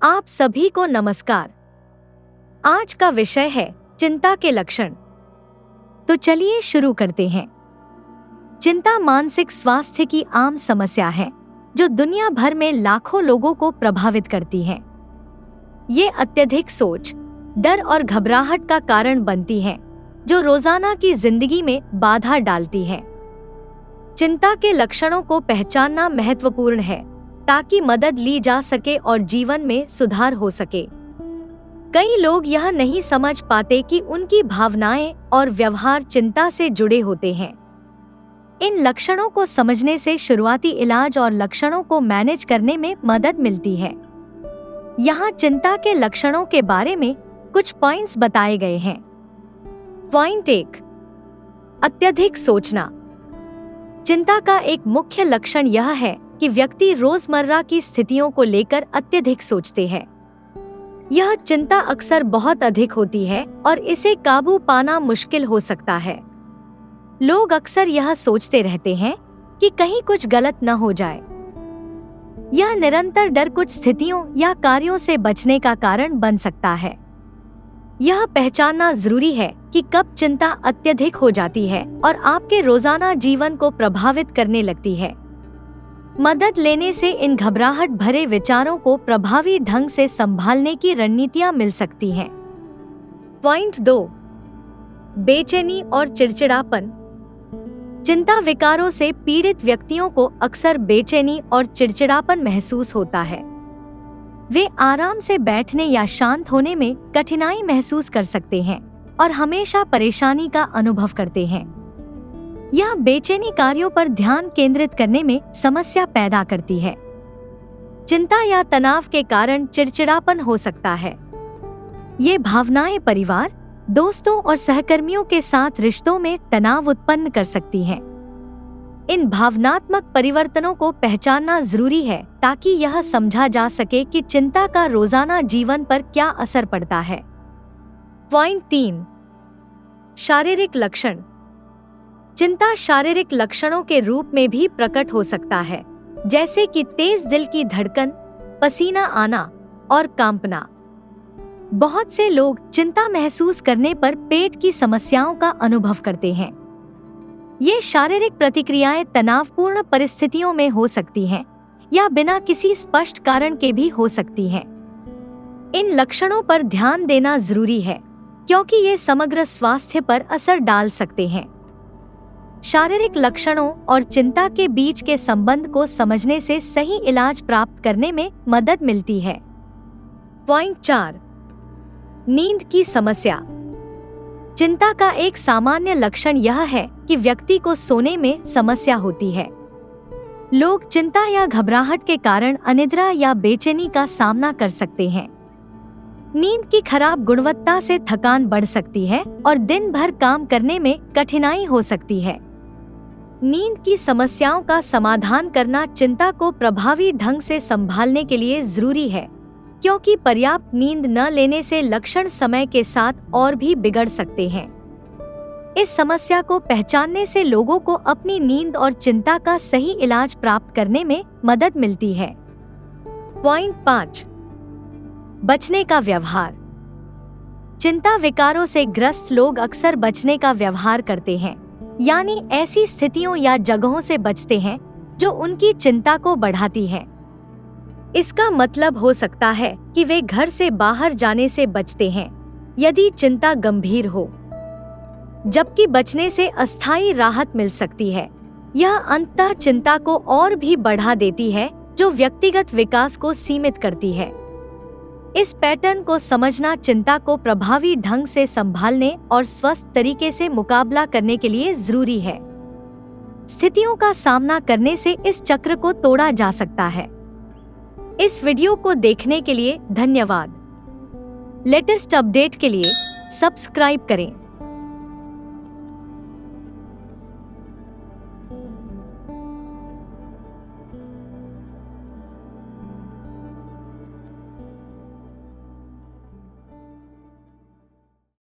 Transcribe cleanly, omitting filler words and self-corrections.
आप सभी को नमस्कार। आज का विषय है चिंता के लक्षण। तो चलिए शुरू करते हैं। चिंता मानसिक स्वास्थ्य की आम समस्या है जो दुनिया भर में लाखों लोगों को प्रभावित करती है। ये अत्यधिक सोच, डर और घबराहट का कारण बनती है जो रोजाना की जिंदगी में बाधा डालती है। चिंता के लक्षणों को पहचानना महत्वपूर्ण है ताकि मदद ली जा सके और जीवन में सुधार हो सके। कई लोग यह नहीं समझ पाते कि उनकी भावनाएं और व्यवहार चिंता से जुड़े होते हैं। इन लक्षणों को समझने से शुरुआती इलाज और लक्षणों को मैनेज करने में मदद मिलती है। यहाँ चिंता के लक्षणों के बारे में कुछ पॉइंट्स बताए गए हैं। पॉइंट 1, अत्यधिक सोचना। चिंता का एक मुख्य लक्षण यह है कि व्यक्ति रोजमर्रा की स्थितियों को लेकर अत्यधिक सोचते हैं। यह चिंता अक्सर बहुत अधिक होती है और इसे काबू पाना मुश्किल हो सकता है। लोग अक्सर यह सोचते रहते हैं कि कहीं कुछ गलत न हो जाए। यह निरंतर डर कुछ स्थितियों या कार्यों से बचने का कारण बन सकता है। यह पहचानना जरूरी है कि कब चिंता अत्यधिक हो जाती है और आपके रोजाना जीवन को प्रभावित करने लगती है। मदद लेने से इन घबराहट भरे विचारों को प्रभावी ढंग से संभालने की रणनीतियां मिल सकती हैं। पॉइंट 2, बेचैनी और चिड़चिड़ापन। चिंता विकारों से पीड़ित व्यक्तियों को अक्सर बेचैनी और चिड़चिड़ापन महसूस होता है। वे आराम से बैठने या शांत होने में कठिनाई महसूस कर सकते हैं और हमेशा परेशानी का अनुभव करते हैं। यह बेचैनी कार्यों पर ध्यान केंद्रित करने में समस्या पैदा करती है। चिंता या तनाव के कारण चिड़चिड़ापन हो सकता है। ये भावनाएं परिवार, दोस्तों और सहकर्मियों के साथ रिश्तों में तनाव उत्पन्न कर सकती हैं। इन भावनात्मक परिवर्तनों को पहचानना जरूरी है ताकि यह समझा जा सके कि चिंता का रोजाना जीवन पर क्या असर पड़ता है। पॉइंट 3, शारीरिक लक्षण। चिंता शारीरिक लक्षणों के रूप में भी प्रकट हो सकता है, जैसे कि तेज दिल की धड़कन, पसीना आना और कांपना। बहुत से लोग चिंता महसूस करने पर पेट की समस्याओं का अनुभव करते हैं। ये शारीरिक प्रतिक्रियाएं तनावपूर्ण परिस्थितियों में हो सकती हैं या बिना किसी स्पष्ट कारण के भी हो सकती हैं। इन लक्षणों पर ध्यान देना जरूरी है क्योंकि ये समग्र स्वास्थ्य पर असर डाल सकते हैं। शारीरिक लक्षणों और चिंता के बीच के संबंध को समझने से सही इलाज प्राप्त करने में मदद मिलती है। पॉइंट 4, नींद की समस्या। चिंता का एक सामान्य लक्षण यह है कि व्यक्ति को सोने में समस्या होती है। लोग चिंता या घबराहट के कारण अनिद्रा या बेचैनी का सामना कर सकते हैं। नींद की खराब गुणवत्ता से थकान बढ़ सकती है और दिन भर काम करने में कठिनाई हो सकती है। नींद की समस्याओं का समाधान करना चिंता को प्रभावी ढंग से संभालने के लिए जरूरी है, क्योंकि पर्याप्त नींद न लेने से लक्षण समय के साथ और भी बिगड़ सकते हैं। इस समस्या को पहचानने से लोगों को अपनी नींद और चिंता का सही इलाज प्राप्त करने में मदद मिलती है। पॉइंट 5, बचने का व्यवहार। चिंता विकारों से ग्रस्त लोग अक्सर बचने का व्यवहार करते हैं, यानी ऐसी स्थितियों या जगहों से बचते हैं जो उनकी चिंता को बढ़ाती हैं। इसका मतलब हो सकता है कि वे घर से बाहर जाने से बचते हैं यदि चिंता गंभीर हो, जबकि बचने से अस्थायी राहत मिल सकती है। यह अंततः चिंता को और भी बढ़ा देती है, जो व्यक्तिगत विकास को सीमित करती है। इस पैटर्न को समझना चिंता को प्रभावी ढंग से संभालने और स्वस्थ तरीके से मुकाबला करने के लिए जरूरी है। स्थितियों का सामना करने से इस चक्र को तोड़ा जा सकता है। इस वीडियो को देखने के लिए धन्यवाद। लेटेस्ट अपडेट के लिए सब्सक्राइब करें।